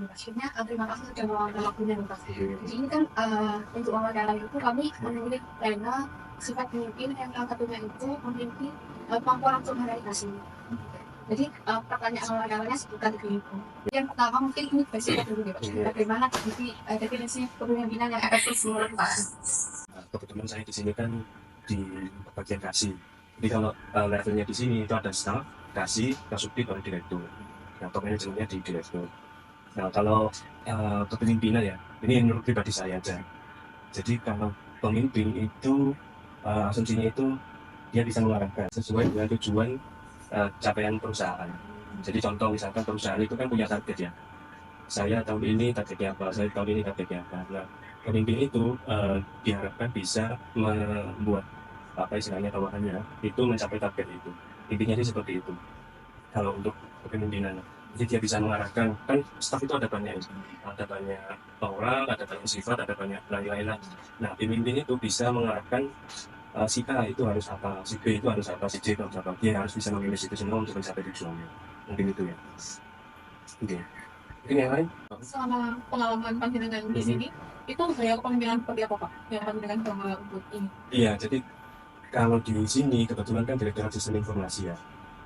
Maksudnya, terima kasih sudah meluangkan waktunya nih, Pak. Jadi ini kan, untuk wawancara itu kami memilih tema sifat pemimpin yang salah satunya itu memiliki, kemampuan untuk merealisasi. Jadi, pertanyaan wawancaranya seputar itu. Yang pertama mungkin ini basic dulu ya, Pak. Bagaimana definisi kepemimpinan yang efektif menurut Pak? Nah, kebetulan saya di sini kan di bagian kasih. Jadi kalau levelnya di sini itu ada staff, kasih, kasubdit, baru direktur. Nah, top manajemennya di direktur. Nah, kalau kepemimpinan ya, ini menurut pribadi saya aja. Jadi kalau pemimpin itu asumsinya itu dia bisa mengarahkan sesuai dengan tujuan capaian perusahaan. Jadi contoh misalkan perusahaan itu kan punya target ya. Saya tahun ini targetnya apa, saya tahun ini targetnya apa. Nah, pemimpin itu diharapkan bisa membuat apa istilahnya bawahannya itu mencapai target itu. Intinya sih seperti itu. Kalau untuk kepemimpinan, jadi dia bisa mengarahkan, kan staff itu ada banyak orang, ada banyak sifat, ada banyak lain-lain. Nah, pemimpin itu bisa mengarahkan si A itu harus apa, si B itu harus apa, si C itu harus apa. Dia harus bisa memilih itu semua untuk mencapai tujuannya. Mungkin itu ya. Oke. Mungkin yang lain? Selama pengalaman panjenengan di sini, itu gaya kepemimpinan seperti apa, Pak? Yang panjenengan coba untuk ini? Iya, jadi kalau di sini kebetulan kan Direktorat Sistem Informasi ya.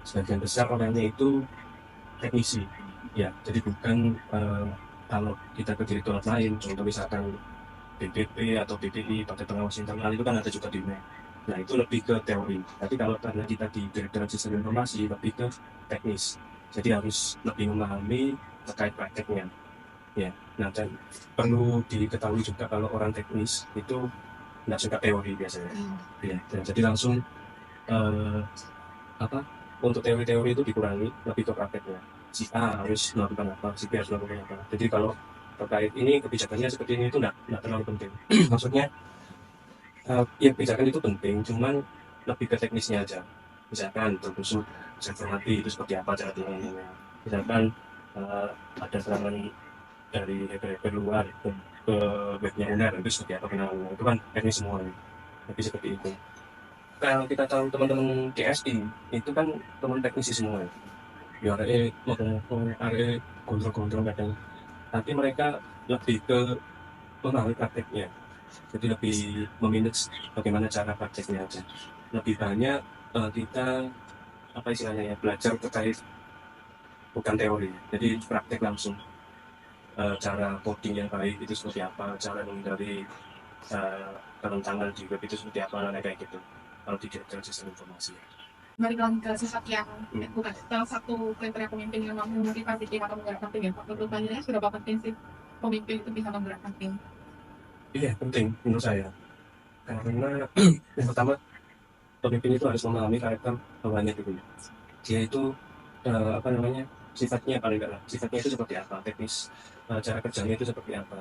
Sebagian besar orangnya itu teknisi. Ya, jadi bukan kalau kita ke direktorat lain, contoh misalkan BPP atau BPI, Badan Pengawas Internal itu kan ada juga di MEK. Nah, itu lebih ke teori. Tapi kalau karena kita di Direktorat Sistem Informasi, lebih ke teknis. Jadi harus lebih memahami terkait prakteknya. Ya, nah dan perlu diketahui juga kalau orang teknis itu nggak suka teori biasanya. Ya, dan jadi langsung eh, apa untuk teori-teori itu dikurangi, lebih ke prakteknya. Si A harus melakukan apa, si B harus melakukan apa. Jadi kalau terkait ini kebijakannya seperti ini itu nggak terlalu penting. Maksudnya ya kebijakan itu penting, cuman lebih ke teknisnya aja. Misalkan terkhusus server mati itu seperti apa cara penanganannya. Misalkan ada serangan dari hacker luar ke webnya UNER itu seperti apa penanganannya. Itu kan teknis semua. Tapi seperti itu. Kalau kita tahu teman-teman DSI itu kan teman teknisi semua ya. Ya ngomong kontrol-kontrol kadang. Tapi mereka lebih ke memahami prakteknya. Jadi lebih memanage bagaimana cara prakteknya aja. Lebih banyak kita apa istilahnya ya belajar terkait bukan teori. Jadi praktek langsung. Cara coding yang baik itu seperti apa, cara menghindari kerentangan di web itu seperti apa, nah, kayak gitu. Kalau di Direktur Sistem Informasi. Balik lagi ke sifat yang bukan salah satu kriteria pemimpin yang mampu memotivasi tim atau menggerakkan tim ya, Pak. Menurut panjenengan seberapa penting sih pemimpin itu bisa menggerakkan tim? Iya, penting menurut saya. Karena yang pertama, pemimpin itu harus memahami karakter bawahannya dulu. Dia itu apa namanya sifatnya paling enggak lah. Sifatnya itu seperti apa, teknis cara kerjanya itu seperti apa.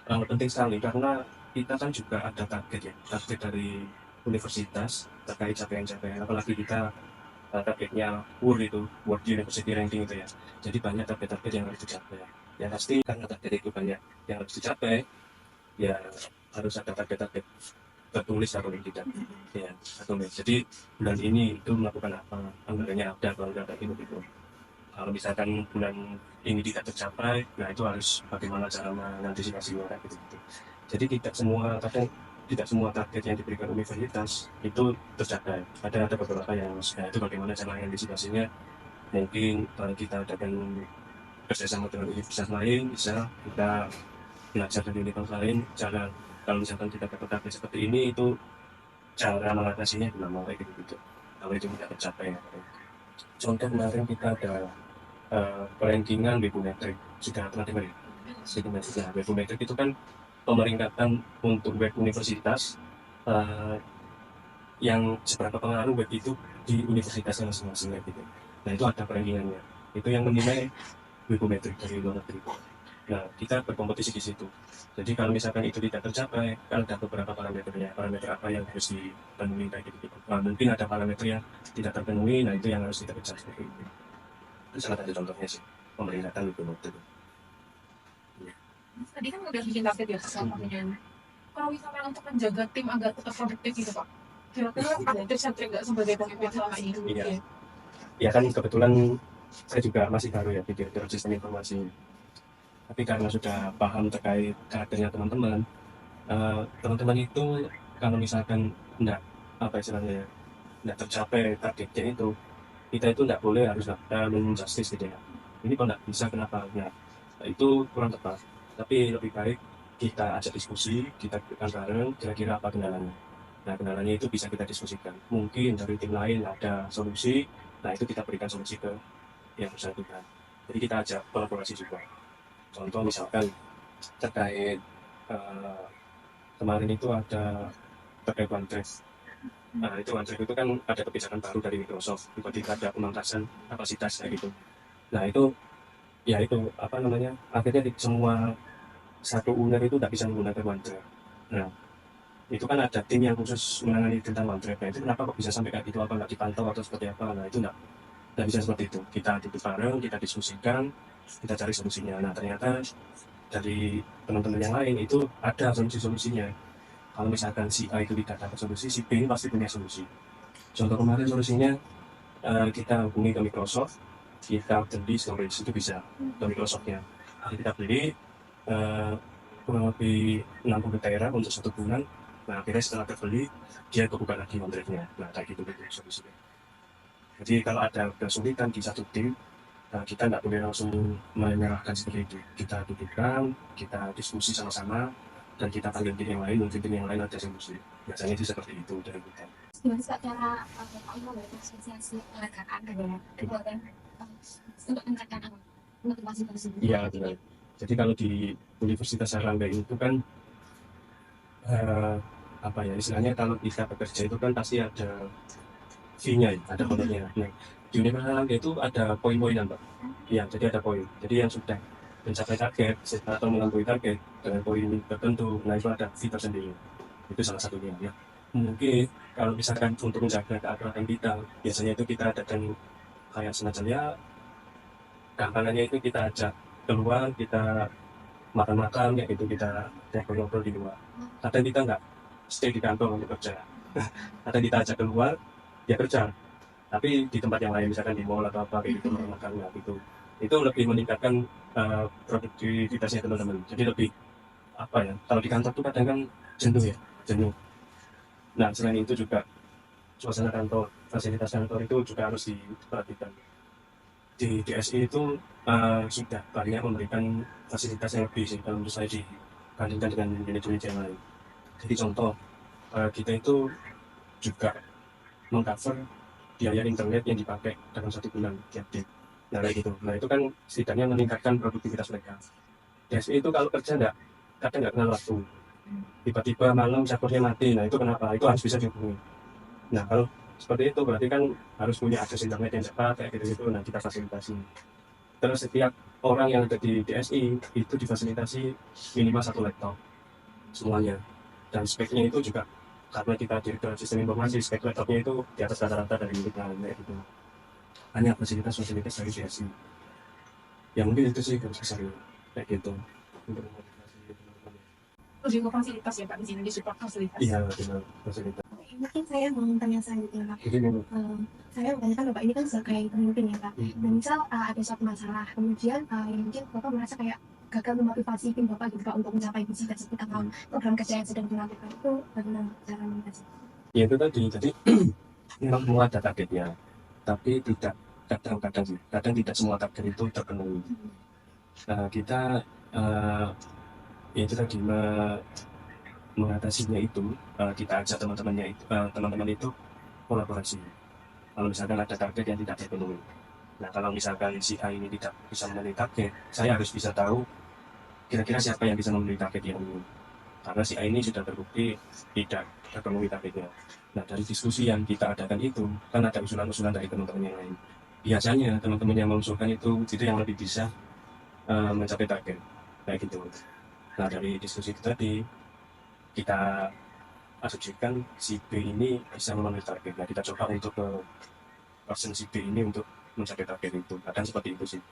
Penting sekali karena kita kan juga ada target ya, target dari universitas terkait capaian-capaian. Apalagi kita targetnya WUR itu, World University Ranking itu ya. Jadi banyak target-target yang harus dicapai. Ya pasti karena target itu banyak yang harus dicapai, ya harus ada target-target tertulis atau tidak. Ya, tertulis. Jadi bulan ini itu melakukan apa, anggarannya ada atau enggak kayak gitu. Kalau misalkan bulan ini tidak tercapai, nah itu harus bagaimana cara mengantisipasinya kayak gitu. Jadi tidak semua target yang diberikan universitas itu tercapai. Ada beberapa yang nah, itu bagaimana cara mengantisipasinya. Mungkin kalau kita adakan kerjasama dengan universitas lain, bisa kita belajar dari universitas lain, cara kalau misalkan kita dapat target seperti ini, itu cara mengatasinya gimana kayak gitu. Kalau itu tidak tercapai, ya. Contoh kemarin kita ada rankingan Webometric, sudah pernah dengar ya? Nah, Webometric itu kan pemeringkatan untuk web universitas yang seberapa pengaruh web itu di universitasnya masing-masing gitu. Nah itu ada rankingannya. Itu yang menilai Webometric dari luar negeri. Nah kita berkompetisi di situ. Jadi kalau misalkan itu tidak tercapai, kan ada beberapa parameternya. Parameter apa yang harus dipenuhi kayak gitu. Nah, mungkin ada parameter yang tidak terpenuhi, nah itu yang harus kita kejar seperti itu. Itu salah satu contohnya sih pemeringkatan Webometric. Tadi kan udah bikin target ya sama dengan kalau misalkan untuk menjaga tim agar tetap produktif gitu, Pak. Kira-kira ada tips and trik nggak sebagai pemimpin selama ini? Iya. Ya kan kebetulan saya juga masih baru ya di Direktur Sistem Informasi. Tapi karena sudah paham terkait karakternya teman-teman, teman-teman itu kalau misalkan enggak, apa istilahnya ya, enggak tercapai targetnya itu, kita itu enggak boleh harus menjustice gitu ya. Ini kok enggak bisa, kenapa? Ya, itu kurang tepat. Tapi lebih baik kita ajak diskusi, kita pikirkan bareng kira-kira apa kendalanya. Nah, kendalanya itu bisa kita diskusikan. Mungkin dari tim lain ada solusi, nah itu kita berikan solusi ke yang bersangkutan. Jadi kita ajak kolaborasi juga. Contoh misalkan terkait eh, kemarin itu ada terkait OneDrive. Nah, itu OneDrive itu kan ada kebijakan baru dari Microsoft, tiba-tiba ada pemangkasan kapasitas kayak gitu. Nah, itu ya itu apa namanya? Akhirnya semua satu owner itu tidak bisa menggunakan OneDrive. Nah, itu kan ada tim yang khusus menangani tentang OneDrive. Nah, itu kenapa kok bisa sampai kayak gitu? Apa nggak dipantau atau seperti apa? Nah, itu nggak bisa seperti itu. Kita duduk bareng, kita diskusikan, kita cari solusinya. Nah, ternyata dari teman-teman yang lain itu ada solusi-solusinya. Kalau misalkan si A itu tidak dapat solusi, si B ini pasti punya solusi. Contoh kemarin solusinya kita hubungi ke Microsoft, kita beli storage itu bisa ke Microsoftnya. Jadi kita beli kurang lebih 60 tera untuk 1 bulan. Nah, akhirnya setelah terbeli, dia kebuka lagi OneDrive-nya. Nah, kayak gitu solusinya. Jadi kalau ada kesulitan di satu tim, kita nggak boleh langsung menyerahkan seperti itu. Kita dudukkan, kita diskusi sama-sama, dan kita panggil tim yang lain, mungkin tim yang lain ada solusi. Biasanya sih seperti itu dari kita. Gimana sih Pak cara Bapak memberikan asosiasi penghargaan kegiatan untuk meningkatkan motivasi tersebut? Iya, benar. Jadi kalau di Universitas Airlangga itu kan apa ya istilahnya, kalau kita bekerja itu kan pasti ada fee-nya ya, ada honornya. Nah, di Universitas Airlangga itu ada poin-poinan, Pak. Iya, jadi ada poin. Jadi yang sudah mencapai target atau melampaui target dengan poin tertentu, nah itu ada fee tersendiri. Itu salah satunya ya. Mungkin kalau misalkan untuk menjaga keakraban kita, biasanya itu kita adakan kayak semacam ya, gampangannya itu kita ajak keluar, kita makan-makan kayak gitu, kita ngobrol-ngobrol di luar. Kadang kita nggak stay di kantor untuk kerja. Kadang kita ajak keluar, ya kerja. Tapi di tempat yang lain, misalkan di mall atau apa kayak gitu, makan gitu. Itu lebih meningkatkan produktivitasnya teman-teman. Jadi lebih apa ya? Kalau di kantor tuh kadang kan jenuh ya, jenuh. Nah, selain itu juga suasana kantor, fasilitas kantor itu juga harus diperhatikan. Di DSI itu sudah banyak memberikan fasilitas yang lebih sih kalau menurut saya dibandingkan dengan unit-unit yang lain. Jadi contoh, kita itu juga mengcover biaya internet yang dipakai dalam 1 bulan tiap tim. Nah, kayak gitu. Nah, itu kan setidaknya meningkatkan produktivitas mereka. DSI itu kalau kerja kadang nggak kenal waktu. Tiba-tiba malam servernya mati. Nah, itu kenapa? Itu harus bisa dihubungi. Nah, kalau seperti itu berarti kan harus punya akses internet yang cepat kayak gitu-gitu. Nah, kita fasilitasi. Terus setiap orang yang ada di DSI itu difasilitasi minimal 1 laptop semuanya. Dan speknya itu juga karena kita direktur sistem informasi, spek laptopnya itu di atas rata-rata dari unit lain kayak gitu. Hanya fasilitas-fasilitas dari DSI. Ya mungkin itu sih garis besarnya kayak gitu. Untuk memotivasi teman-teman. Terus juga fasilitas ya Pak di sini, di support fasilitas. Iya, benar, fasilitas. Mungkin saya mau tanya selanjutnya Pak. Jadi Saya membayangkan Bapak ini kan sebagai pemimpin ya Pak. Dan misal ada suatu masalah, kemudian yang mungkin Bapak merasa kayak gagal memotivasi tim Bapak gitu Pak untuk mencapai visi tersebut atau program kerja yang sedang dilakukan, itu bagaimana cara mengatasi? ya itu tadi, jadi memang semua ada targetnya, tapi kadang tidak semua target itu terpenuhi. Kita ya itu tadi mengatasinya itu, kita ajak teman-teman itu kolaborasi. Kalau misalkan ada target yang tidak terpenuhi, nah kalau misalkan si A ini tidak bisa memenuhi target, saya harus bisa tahu kira-kira siapa yang bisa memenuhi target yang ini, karena si A ini sudah terbukti tidak terpenuhi targetnya. Nah, dari diskusi yang kita adakan itu kan ada usulan-usulan dari teman-teman yang lain. Biasanya teman-teman yang mengusulkan itu yang lebih bisa mencapai target kayak gitu. Nah, dari diskusi itu tadi kita asumsikan si B ini bisa memenuhi target. Nah, kita coba untuk ke person si B ini untuk mencapai target itu. Kadang seperti itu sih.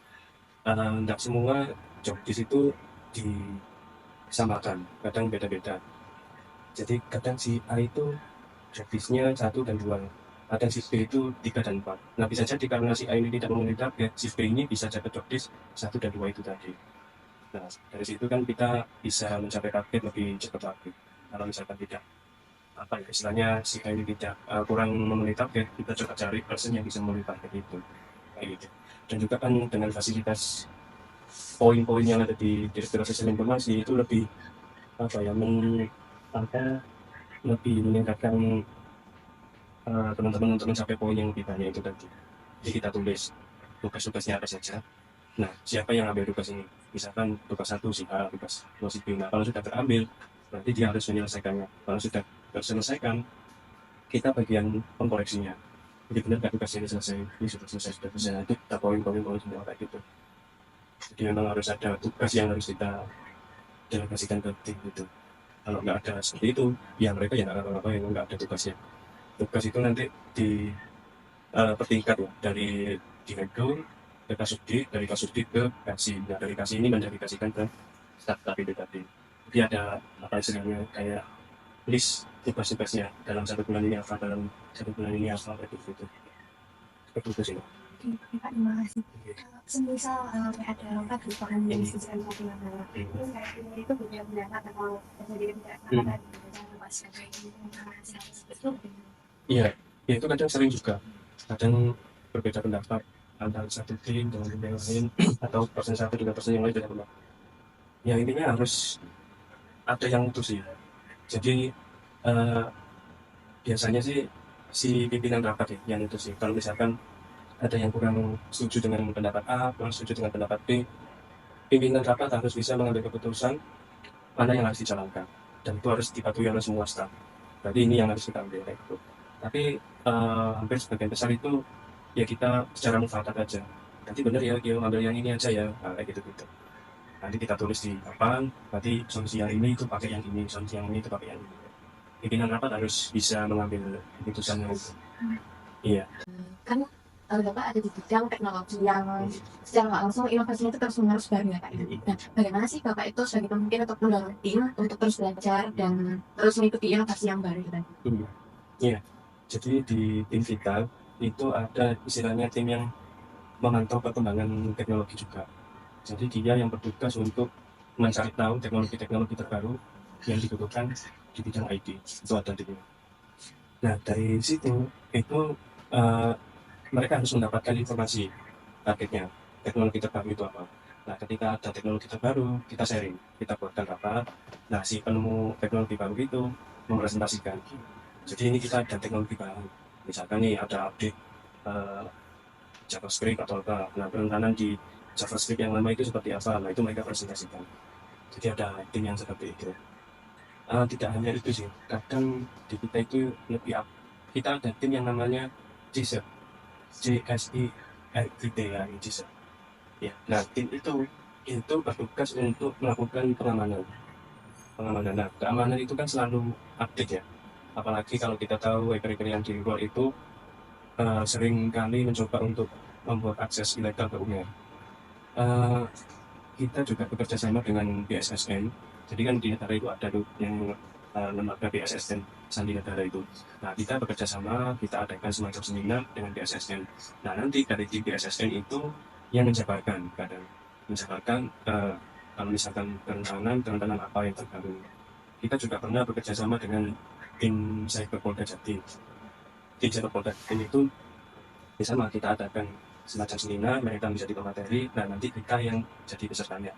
Tidak semua job di situ disamakan, kadang beda-beda. Jadi kadang si A itu job list-nya 1 dan 2, kadang si B itu 3 dan 4. Nah, bisa jadi karena si A ini tidak memenuhi target, si B ini bisa dapat job list 1 dan 2 itu tadi. Nah, dari situ kan kita bisa mencapai target lebih cepat lagi. Kalau misalkan tidak apa ya istilahnya si ini tidak kurang memenuhi target, kita coba cari person yang bisa memenuhi target itu kayak gitu. Dan juga kan dengan fasilitas poin-poin yang ada di Direktorat Sistem Informasi itu lebih apa ya apa lebih meningkatkan teman-teman untuk mencapai poin yang lebih banyak itu tadi. Jadi kita tulis tugas-tugasnya apa saja. Nah, siapa yang ambil tugas ini? Misalkan tugas satu si A, tugas dua si B. Nah, kalau sudah terambil, berarti dia harus menyelesaikannya. Kalau sudah terselesaikan, kita bagian pengkoreksinya. Jadi benar nggak tugasnya ini selesai, ini sudah selesai, sudah selesai. Nah, itu kita poin semua kayak gitu. Jadi memang harus ada tugas yang harus kita delegasikan ke tim itu. Kalau nggak ada seperti itu, ya mereka ya nggak apa-apa, nggak ada tugasnya. Tugas itu nanti di pertingkat ya, dari direktur ke kasubdit, dari kasubdit ke kasih. Nah, dari kasih ini mendedikasikan ke staf KPD tadi. Jadi ada apa istilahnya kayak list tugas-tugasnya dalam 1 bulan ini apa, dalam 1 bulan ini apa, kayak gitu. Seperti itu sih. Oke, Pak, terima kasih. Semisal ada lompat di orang yang diskusikan kopi yang itu kayak itu punya pendapat atau terjadi pendapat dalam pas kayak itu. Iya, ya itu kadang sering juga. Kadang berbeda pendapat antara satu tim dengan tim yang lain atau person satu dengan person yang lain beda pendapat. Ya intinya harus ada yang mutus sih. Jadi biasanya sih si pimpinan rapat ya yang itu sih. Kalau misalkan ada yang kurang setuju dengan pendapat A, kurang setuju dengan pendapat B, pimpinan rapat harus bisa mengambil keputusan mana yang harus dijalankan, dan itu harus dipatuhi oleh semua staf. Berarti ini yang harus kita ambil kayak gitu. Tapi hampir sebagian besar itu ya kita secara mufakat aja. Nanti bener ya dia ambil yang ini aja ya, nah, kayak gitu. Nanti kita tulis di papan, berarti solusi yang ini itu pakai yang ini, solusi yang ini itu pakai yang ini. Pimpinan rapat harus bisa mengambil keputusan yang itu. Iya. Kan Bapak ada di bidang teknologi yang secara nggak langsung inovasinya itu terus menerus baru ya Kak. Nah, bagaimana sih Bapak itu sebagai pemimpin untuk mendorong tim untuk terus belajar dan terus mengikuti inovasi yang baru itu tadi? Iya, jadi di tim kita itu ada istilahnya tim yang memantau perkembangan teknologi juga. Jadi dia yang bertugas untuk mencari tahu teknologi-teknologi terbaru yang dibutuhkan di bidang IT. Itu ada di sini. Nah, dari situ itu mereka harus mendapatkan informasi targetnya, teknologi terbaru itu apa. Nah, ketika ada teknologi terbaru, kita sharing, kita buatkan rapat. Nah, si penemu teknologi baru itu mempresentasikan. Jadi ini kita ada teknologi baru. Misalkan nih ada update JavaScript atau apa. Nah, penanganan di JavaScript yang lama itu seperti apa. Nah, itu mereka presentasikan. Jadi ada tim yang seperti itu. Tidak hanya itu sih, kadang di kita itu lebih kita ada tim yang namanya CISR, CSIRT ya, CISR. Ya, nah tim itu bertugas untuk melakukan pengamanan. Nah, keamanan itu kan selalu update ya. Apalagi kalau kita tahu hacker-hacker yang di luar itu sering kali mencoba untuk membuat akses ilegal ke UNER. Kita juga bekerja sama dengan BSSN. Jadi kan di negara itu ada yang lembaga BSSN Sandi Negara itu. Nah, kita bekerja sama, kita adakan semacam seminar dengan BSSN. Nah, nanti dari tim BSSN itu yang menjabarkan kalau misalkan kerentanan apa yang terbaru. Kita juga pernah bekerja sama dengan tim Cyber Polda Jatim. Tim Cyber Polda Jatim itu sama kita adakan semacam seminar, mereka menjadi pemateri, nah nanti kita yang jadi pesertanya.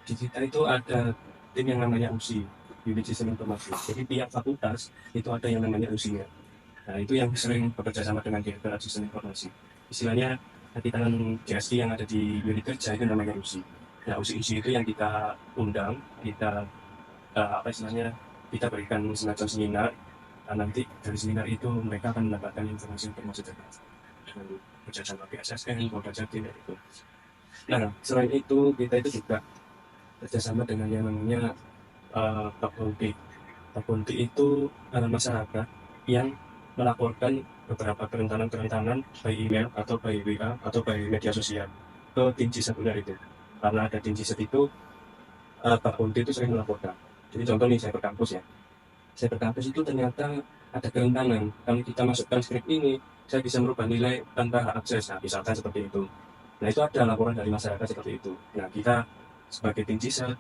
Di kita itu ada tim yang namanya USI, Unit Sistem Informasi. Jadi tiap fakultas itu ada yang namanya USI-nya. Nah, itu yang sering bekerja sama dengan Direktorat Sistem Informasi. Istilahnya di tangan JSI yang ada di unit kerja itu namanya USI. Nah, USI itu yang kita undang, kita kita berikan semacam seminar. Nah, nanti dari seminar itu mereka akan mendapatkan informasi terbaru dengan bekerja sama BSSN, Polda Jatim itu. Nah, selain itu kita itu juga kerjasama dengan yang namanya Pak Bonti itu masyarakat yang melaporkan beberapa kerentanan by email atau by WA atau by media sosial ke tim CISET itu. Karena ada tim CISET itu, Pak Bonti itu sering melaporkan. Jadi contoh nih, saya berkampus ya. Saya berkampus itu ternyata ada kerentanan. Kalau kita masukkan script ini, saya bisa merubah nilai tanpa hak akses. Nah, misalkan seperti itu. Nah, itu ada laporan dari masyarakat seperti itu. Nah, kita sebagai tim CISA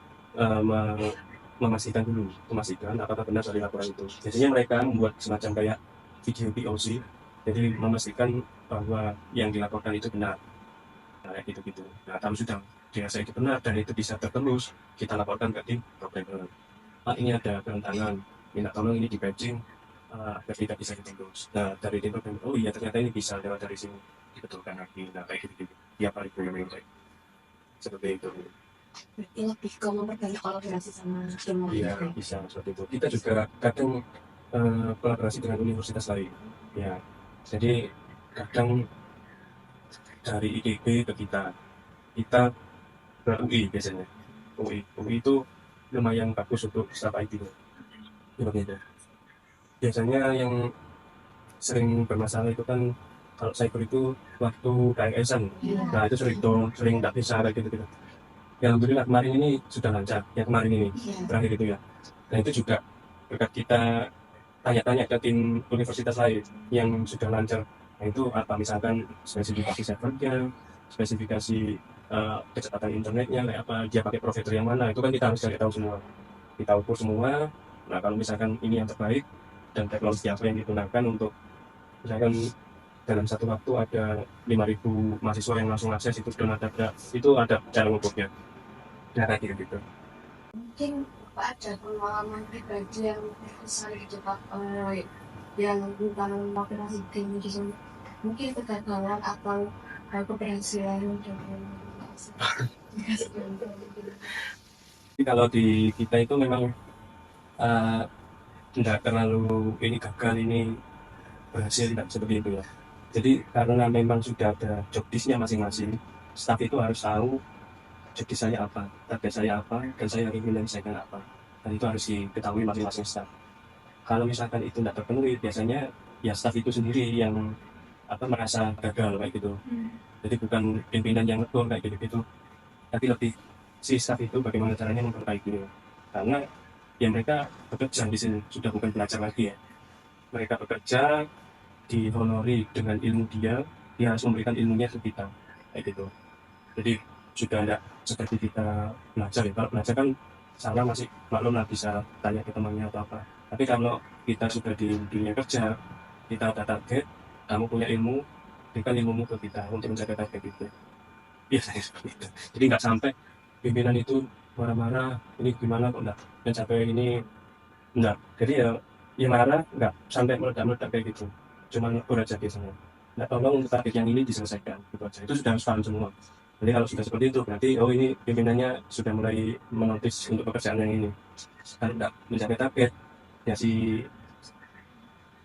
memastikan apakah benar dari laporan itu. Biasanya mereka membuat semacam kayak video POC, jadi memastikan bahwa yang dilaporkan itu benar. Nah, kayak gitu-gitu. Nah, kalau sudah dirasa itu benar dan itu bisa tertembus, kita laporkan ke tim programmer. Pak, ini ada kerentangan, minta tolong ini di patching agar tidak bisa ditembus. Nah, dari tim programmer, oh iya ternyata ini bisa lewat dari sini dibetulkan lagi. Nah, kayak gitu-gitu. Tiap hari programming kayak seperti itu. Berarti lebih ke memperbanyak kolaborasi sama tim Iya, lain. bisa seperti itu. Kita juga kadang kolaborasi dengan universitas lain. Ya, jadi kadang dari ITB ke kita ke UI biasanya. UI itu lumayan bagus untuk staff IT. Seperti itu. Biasanya yang sering bermasalah itu kan kalau cyber itu waktu KS-an. Iya. Nah, itu sering nggak bisa kayak gitu-gitu. Ya, alhamdulillah kemarin ini sudah lancar. Yang kemarin ini Iya. terakhir itu ya. Dan itu juga berkat kita tanya-tanya ke tim universitas lain yang sudah lancar. Nah, itu apa misalkan spesifikasi servernya, spesifikasi kecepatan internetnya, kayak apa dia pakai provider yang mana, itu kan kita harus cari tahu semua. Kita ukur semua. Nah, kalau misalkan ini yang terbaik dan teknologi apa yang digunakan untuk misalkan dalam satu waktu ada 5.000 mahasiswa yang langsung akses itu ada cara ngukurnya. Nah, kayak gitu. Mungkin Pak ada pengalaman pribadi yang besar gitu Pak, yang tentang operasi tim gitu, mungkin kegagalan atau keberhasilan dengan Jadi kalau di kita itu memang tidak terlalu ini gagal ini berhasil tidak seperti itu ya. Jadi karena memang sudah ada job disk-nya masing-masing, staff itu harus tahu job disk saya apa, target saya apa, dan saya ingin menyelesaikan apa. Dan itu harus diketahui masing-masing staff. Kalau misalkan itu tidak terpenuhi, biasanya ya staff itu sendiri yang merasa gagal kayak gitu. Jadi bukan pimpinan yang ngetur kayak gitu-gitu, tapi lebih si staff itu bagaimana caranya memperbaikinya. Karena ya mereka bekerja di sini, sudah bukan belajar lagi ya. Mereka bekerja, dihonori dengan ilmu dia harus memberikan ilmunya ke kita kayak gitu. Jadi sudah tidak seperti kita belajar ya. Kalau belajar kan salah masih maklum lah, bisa tanya ke temannya atau apa. Tapi kalau kita sudah di dunia kerja, kita ada target, kamu punya ilmu, berikan ilmumu ke kita untuk mencapai target itu. Biasanya seperti itu. Jadi nggak sampai pimpinan itu marah-marah, ini gimana kok enggak mencapai ini, enggak. Jadi ya marah, enggak sampai meledak-meledak kayak gitu. Cuma negur aja biasanya. Enggak, tolong untuk target yang ini diselesaikan, gitu aja. Itu sudah harus paham semua. Jadi kalau sudah seperti itu, berarti oh ini pimpinannya sudah mulai menotis untuk pekerjaan yang ini. Kalau enggak mencapai target, ya si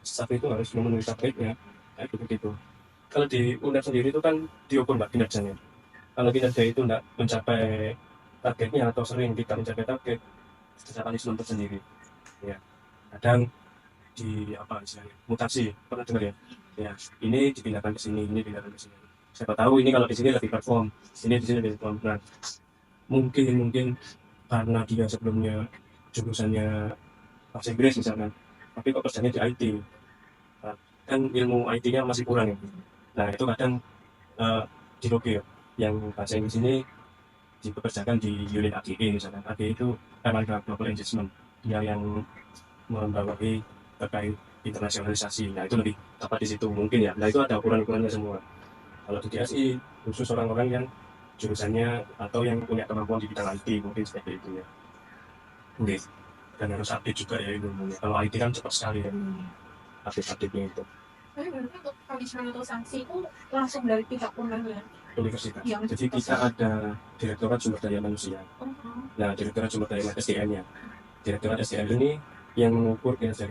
staff itu harus memenuhi targetnya, kayak gitu-gitu. Kalau di UNER sendiri itu kan diukur mbak kinerjanya. Kalau kinerja itu enggak mencapai targetnya atau sering tidak mencapai target, ada punishment tersendiri. Ya, kadang di apa istilahnya mutasi, pernah dengar ya? Ya, ini dipindahkan ke sini, ini dipindahkan ke sini. Siapa tahu ini kalau di sini lebih perform, ini di sini lebih perform. Nah, mungkin karena dia sebelumnya jurusannya bahasa Inggris misalkan, tapi kok kerjanya di IT, kan ilmu IT-nya masih kurang ya. Nah, itu kadang diblokir. Yang bahasa Inggris ini dipekerjakan di unit AGE misalkan. AGE itu American Global Engagement, dia yang membawahi terkait internasionalisasi. Nah, itu lebih tepat di situ mungkin ya. Nah, itu ada ukuran-ukurannya semua. Kalau di DSI khusus orang-orang yang jurusannya atau yang punya kemampuan di bidang IT mungkin seperti itu ya. Oke. Dan harus update juga ya ilmunya. Kalau IT kan cepat sekali ya update-update-nya itu. Tapi berarti untuk punishment atau sanksi itu langsung dari pihak UNER Universitas. ya? Jadi kita ada Direktorat Sumber Daya Manusia. Nah, Direktorat Sumber Daya SDM-nya. Direktorat SDM ini yang mengukur kinerja.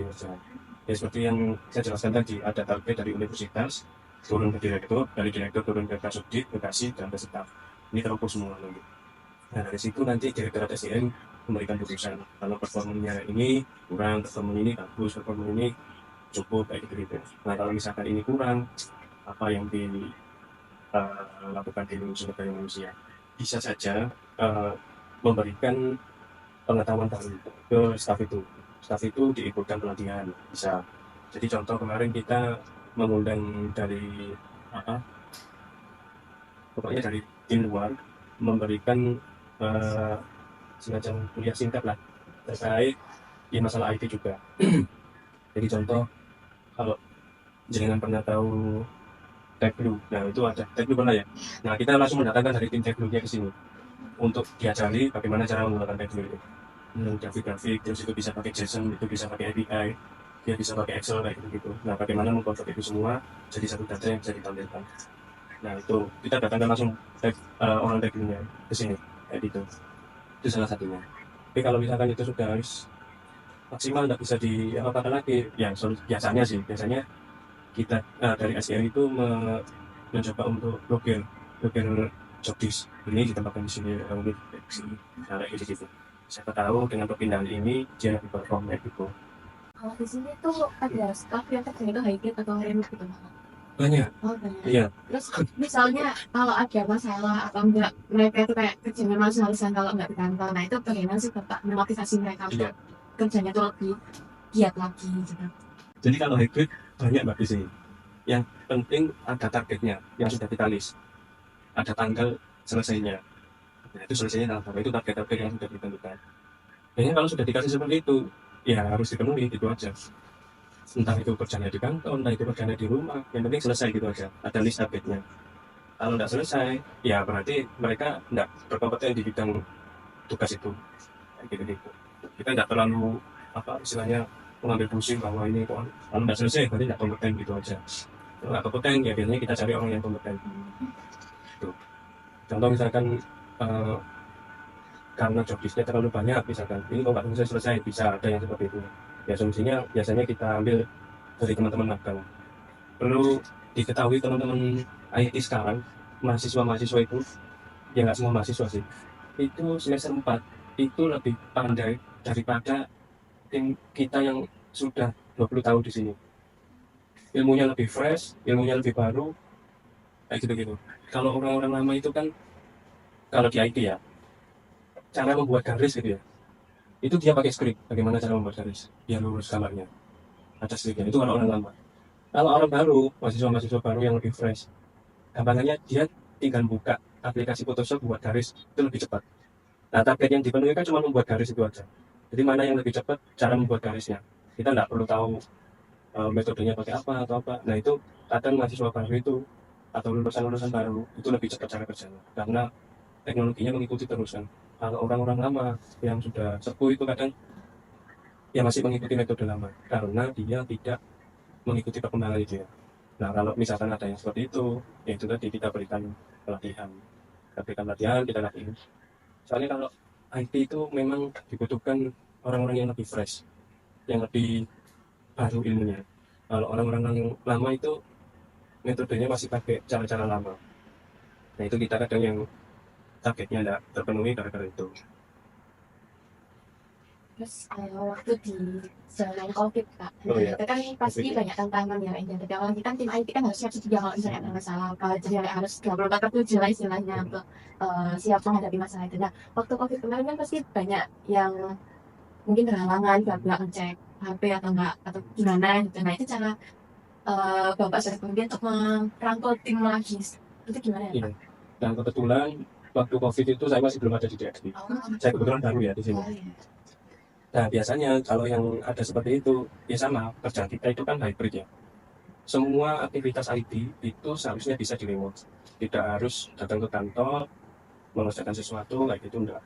Ya seperti yang saya jelaskan tadi, ada target dari universitas turun ke direktur, dari direktur turun ke kasubdit, ke kasih, dan ke staf. Ini terukur semua nanti. Nah, dari situ nanti Direktorat SDM memberikan putusan. Kalau performanya ini kurang, performa ini bagus, performa ini cukup, kayak gitu. Nah, kalau misalkan ini kurang, apa yang dilakukan di sumber daya manusia? Bisa saja memberikan pengetahuan baru ke staf itu. Staf itu diikutkan pelatihan, bisa. Jadi contoh kemarin kita mengundang dari pokoknya dari tim luar, memberikan eh, semacam kuliah singkat lah terkait di masalah IT juga. Jadi contoh, kalau jenengan pernah tahu Teklu, nah itu ada Teklu pernah ya. Nah kita langsung mendatangkan dari tim Teklunya ke sini untuk diajari bagaimana cara menggunakan Teklu itu. Grafik-grafik, terus itu bisa pakai JSON, itu bisa pakai API, dia bisa pakai Excel kayak gitu. Nah bagaimana mengkonvert itu semua jadi satu data yang bisa ditampilkan. Nah itu kita datangkan langsung orang Teklunya ke sini kayak gitu. Itu salah satunya. Tapi kalau misalkan itu sudah harus maksimal nggak bisa di apa lagi, ya biasanya kita dari SCR itu mencoba untuk blokir jobdesk ini ditempatkan di sini, di sini, nah, kayak gitu. Siapa tahu dengan perpindahan ini dia lebih perform kayak gitu. Kalau di sini tuh ada staff yang kerjanya itu hybrid atau remote gitu Mas? Banyak, Oh banyak. iya. Terus misalnya kalau ada masalah atau enggak mereka itu kayak kerjanya males-malesan kalau nggak di kantor, nah itu bagaimana sih Bapak memotivasi mereka untuk Iya. kerjanya tuh lebih giat lagi gitu? Jadi kalau hybrid banyak mbak di sini. Yang penting ada targetnya yang sudah kita list, ada tanggal selesainya. Nah, itu selesainya tanggal berapa, itu target-target yang sudah ditentukan. Kayaknya kalau sudah dikasih seperti itu, ya harus dipenuhi gitu aja. Entah itu kerjanya di kantor, entah itu kerjanya di rumah, yang penting selesai gitu aja. Ada list targetnya. Kalau nggak selesai, ya berarti mereka nggak berkompeten di bidang tugas itu. Kayak gitu-gitu. Kita nggak terlalu apa istilahnya mengambil pusing bahwa ini kok kalau nggak selesai berarti nggak kompeten gitu aja. Kalau nggak kompeten ya biasanya kita cari orang yang kompeten. Gitu. Contoh misalkan eh, karena job desk-nya terlalu banyak, misalkan ini kok nggak selesai bisa ada yang seperti itu. Ya solusinya biasanya kita ambil dari teman-teman magang. Perlu diketahui teman-teman IT sekarang, mahasiswa-mahasiswa itu, ya nggak semua mahasiswa sih, itu semester 4 itu lebih pandai daripada tim kita yang sudah 20 tahun di sini. Ilmunya lebih fresh, ilmunya lebih baru, kayak gitu-gitu. Kalau orang-orang lama itu kan, kalau di IT ya, cara membuat garis gitu ya, itu dia pakai script, bagaimana cara membuat garis, biar lurus gambarnya. Ada scriptnya, itu kalau orang lama. Kalau orang baru, mahasiswa-mahasiswa baru yang lebih fresh, gambarnya dia tinggal buka aplikasi Photoshop buat garis, itu lebih cepat. Nah, target yang dipenuhi kan cuma membuat garis itu aja. Jadi mana yang lebih cepat cara membuat garisnya. Kita nggak perlu tahu metodenya pakai apa atau apa. Nah itu kadang mahasiswa baru itu atau lulusan-lulusan baru itu lebih cepat cara kerjanya karena teknologinya mengikuti terus kan. Kalau orang-orang lama yang sudah sepuh itu kadang ya masih mengikuti metode lama karena dia tidak mengikuti perkembangan itu ya. Nah kalau misalkan ada yang seperti itu, ya itu tadi kita berikan pelatihan, kita latih. Soalnya kalau IT itu memang dibutuhkan orang-orang yang lebih fresh, yang lebih baru ilmunya. Kalau orang-orang yang lama itu metodenya masih pakai cara-cara lama. Nah itu kita kadang yang targetnya tidak terpenuhi gara-gara itu. Terus waktu di zaman COVID Kak, Oh iya, itu kan pasti COVID ya. banyak tantangan ya yang jadi awal kita tim IT kan harus siap sedia kalau misalnya ada masalah, kalau jadi harus 24/7 lah istilahnya untuk siap menghadapi masalah itu. Nah waktu COVID kemarin kan pasti banyak yang mungkin berhalangan nggak ngecek HP atau enggak atau gimana gitu. Nah itu cara Bapak saya kemudian untuk merangkul tim lagi itu gimana ya Iya. Pak? Dan kebetulan waktu COVID itu saya masih belum ada di DXD. Oh, Saya kebetulan baru ya di sini. oh, iya. Nah biasanya kalau yang ada seperti itu, ya sama, kerjaan kita itu kan hybrid ya. Semua aktivitas IT itu seharusnya bisa di remote. Tidak harus datang ke kantor, mengerjakan sesuatu, kayak gitu enggak.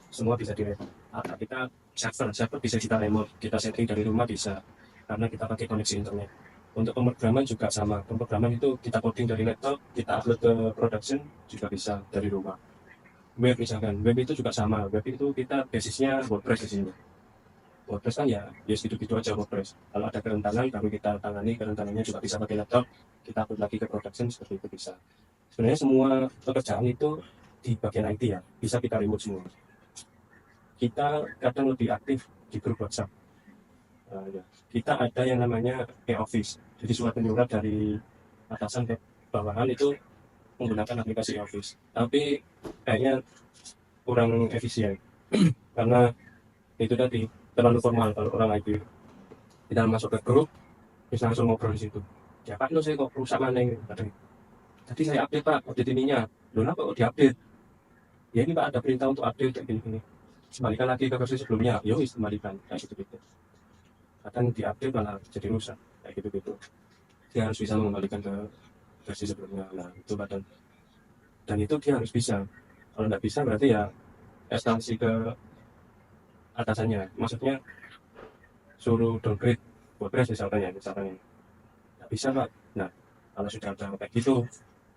Semua bisa di remote. Atau kita server bisa kita remote, kita setting dari rumah bisa, karena kita pakai koneksi internet. Untuk pemrograman juga sama, pemrograman itu kita coding dari laptop, kita upload ke production juga bisa dari rumah. Web misalkan, web itu juga sama, web itu kita basisnya WordPress di sini. WordPress kan ya gitu-gitu aja WordPress. Kalau ada kerentanan baru kita tangani kerentanannya, juga bisa pakai laptop, kita upload lagi ke production, seperti itu bisa. Sebenarnya semua pekerjaan itu di bagian IT ya, bisa kita remote semua. Kita kadang lebih aktif di grup WhatsApp. Ya. Kita ada yang namanya e-office, jadi surat menyurat dari atasan ke bawahan itu menggunakan aplikasi e-office. Tapi kayaknya kurang efisien karena itu tadi terlalu formal. Kalau orang IT kita masuk ke grup bisa langsung ngobrol di situ. Ya pak, saya kok rusak mana ini? Tadi saya update pak, update ininya. Loh apa kok diupdate? ya ini Pak ada perintah untuk update kayak gini-gini, kembalikan lagi ke versi sebelumnya, ya wis kembalikan kayak gitu-gitu. Kadang diupdate malah jadi rusak kayak gitu-gitu. Dia harus bisa mengembalikan ke versi sebelumnya. Nah itu kadang, dan itu dia harus bisa. Kalau nggak bisa berarti ya eskalasi ke atasannya, maksudnya suruh downgrade WordPress misalkan ya, nggak bisa Pak. Nah kalau sudah ada kayak gitu,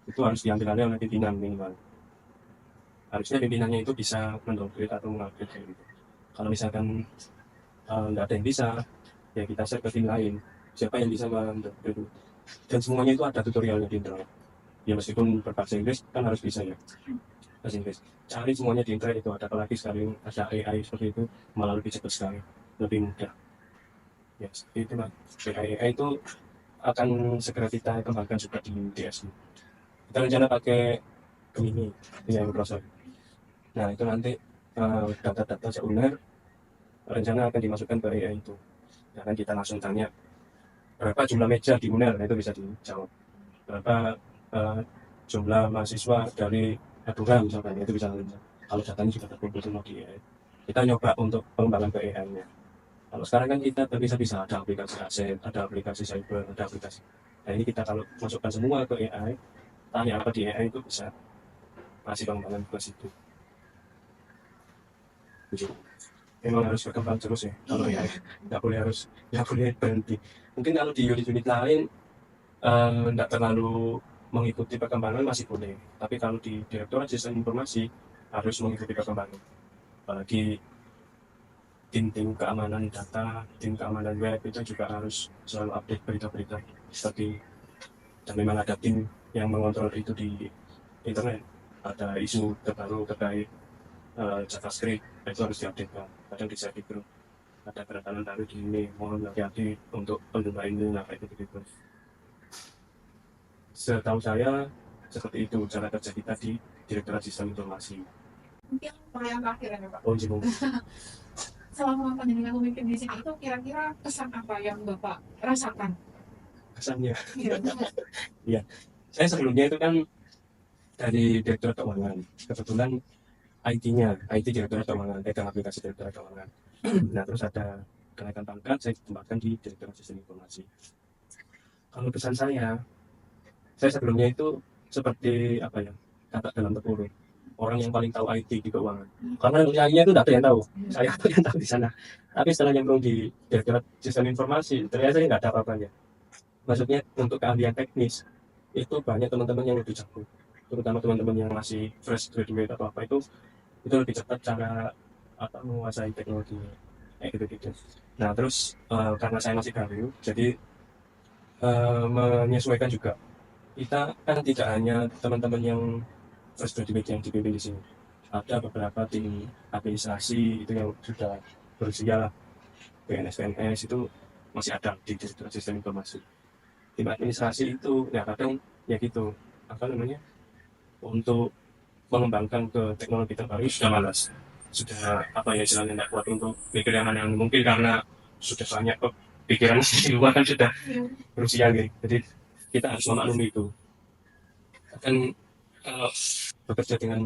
itu harus diambil alih oleh pimpinan minimal. Harusnya pimpinannya itu bisa mendowngrade atau mengupgrade kayak gitu. Kalau misalkan nggak ada yang bisa, ya kita share ke tim lain siapa yang bisa mendowngrade. Dan semuanya itu ada tutorialnya di internet. Ya meskipun berbahasa Inggris kan harus bisa ya, bahasa Inggris. Cari semuanya di internet itu ada, apalagi sekarang ada AI seperti itu, malah lebih cepat sekali, lebih mudah. Ya seperti itu Pak. AI itu akan segera kita kembangkan juga di DSI. Kita rencana pakai Gemini dengan Microsoft. Nah itu nanti data-data seuner rencana akan dimasukkan ke AI itu. Nah kan kita langsung tanya berapa jumlah meja di UNER, nah, itu bisa dijawab. Berapa jumlah mahasiswa dari Madura misalkan, itu bisa. Kalau datanya sudah terkumpul semua di AI, kita nyoba untuk pengembangan ke AI-nya. Kalau sekarang kan kita bisa ada aplikasi aset, ada aplikasi cyber, ada aplikasi. Nah ini kita kalau masukkan semua ke AI, tanya apa di AI itu bisa kasih pengembangan ke situ. Memang harus berkembang terus ya kalau AI, nggak boleh berhenti. Mungkin kalau di unit-unit lain nggak terlalu mengikuti perkembangan masih boleh, tapi kalau di Direktorat Sistem Informasi harus mengikuti perkembangan. Apalagi tim keamanan data, tim keamanan web itu juga harus selalu update berita-berita seperti, dan memang ada tim yang mengontrol itu di internet. Ada isu terbaru terkait JavaScript, itu harus diupdate kan. Kadang di share di grup ada kedatangan baru di ini, mohon hati-hati untuk pengguna ini, nah kayak gitu. Setahu saya seperti itu cara kerja kita di Direktorat Sistem Informasi. Mungkin pertanyaan terakhir ya Pak. Oh jempol. Selama panjenengan memimpin di sini itu kira-kira kesan apa yang Bapak rasakan? Kesannya, Iya. iya. Saya sebelumnya itu kan dari Direktorat Keuangan, kebetulan IT Direktorat Keuangan, pegang aplikasi Direktorat Keuangan. Nah terus ada kenaikan pangkat, saya ditempatkan di Direktorat Sistem Informasi. Kalau pesan saya sebelumnya itu seperti apa ya, kata dalam terkurung, orang yang paling tahu IT di keuangan. Karena lainnya itu tidak ada yang tahu, saya yang tahu di sana. Tapi setelah nyemplung di Direktorat Sistem Informasi, ternyata saya nggak ada apa-apanya. Maksudnya untuk keahlian teknis itu banyak teman-teman yang lebih jago, terutama teman-teman yang masih fresh graduate atau apa itu lebih cepat cara apa menguasai teknologi kayak gitu-gitu. Nah terus karena saya masih baru, jadi menyesuaikan juga. Kita kan tidak hanya teman-teman yang fresh graduate yang dipimpin di sini, ada beberapa tim administrasi itu yang sudah berusia lah, PNS itu masih ada di Direktorat Sistem Informasi. Tim administrasi itu ya kadang ya gitu, apa namanya, untuk mengembangkan ke teknologi terbaru sudah malas, sudah apa ya istilahnya, tidak kuat untuk mikir yang mana, mungkin karena sudah banyak pikiran di luar kan, sudah berusia gitu. Jadi kita harus memaklumi itu. Dan kalau bekerja dengan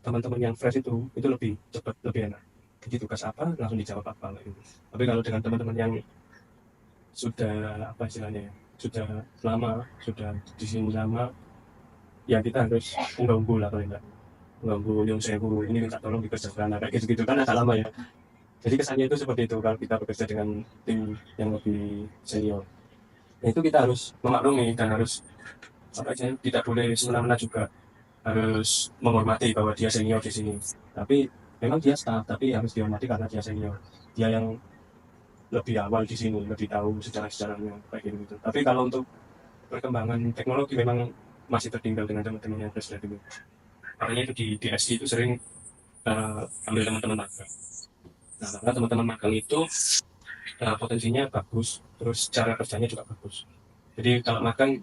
teman-teman yang fresh itu lebih cepat, lebih enak. Jadi tugas apa langsung dijawab apa gitu. Tapi kalau dengan teman-teman yang sudah apa istilahnya, sudah lama, sudah di sini lama, ya kita harus unggul lah, kalau enggak unggul yang saya ini minta tolong dikerjakan kayak gitu-gitu kan agak lama ya. Jadi kesannya itu seperti itu kalau kita bekerja dengan tim yang lebih senior. Nah, itu kita harus memaklumi dan harus apa aja, tidak boleh semena-mena juga, harus menghormati bahwa dia senior di sini. Tapi memang dia staff, tapi harus dihormati karena dia senior. Dia yang lebih awal di sini, lebih tahu sejarah-sejarahnya kayak gitu. Tapi kalau untuk perkembangan teknologi memang masih tertinggal dengan teman-teman yang fresh graduate. Makanya itu di DSI itu sering ambil teman-teman magang. Nah, karena teman-teman magang itu potensinya bagus, terus cara kerjanya juga bagus. Jadi kalau magang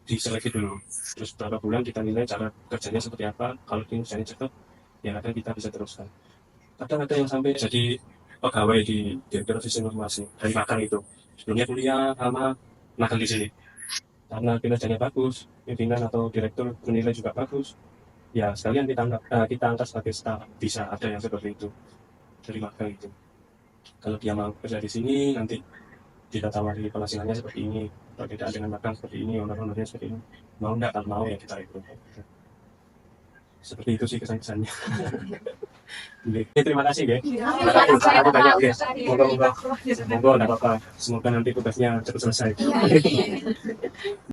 diseleksi dulu, terus beberapa bulan kita nilai cara kerjanya seperti apa. Kalau kerjanya cepat, ya kadang kita bisa teruskan. Kadang ada yang sampai jadi pegawai di Direktorat Sistem Informasi dari magang itu. Sebelumnya kuliah sama magang di sini. Karena kinerjanya bagus, pimpinan atau direktur menilai juga bagus, ya sekalian kita angkat sebagai staff, bisa ada yang seperti itu dari magang itu. Kalau dia mau kerja di sini, nanti kita tawari penghasilannya seperti ini, perbedaan dengan magang seperti ini, owner-ownernya seperti ini, mau nggak? Kalau mau ya kita rekrut. Seperti itu sih kesan-kesannya. Terima kasih ya. Terima Aku banyak ya. kasih. Monggo, nggak apa-apa. Semoga nanti tugasnya cepat selesai. Iya.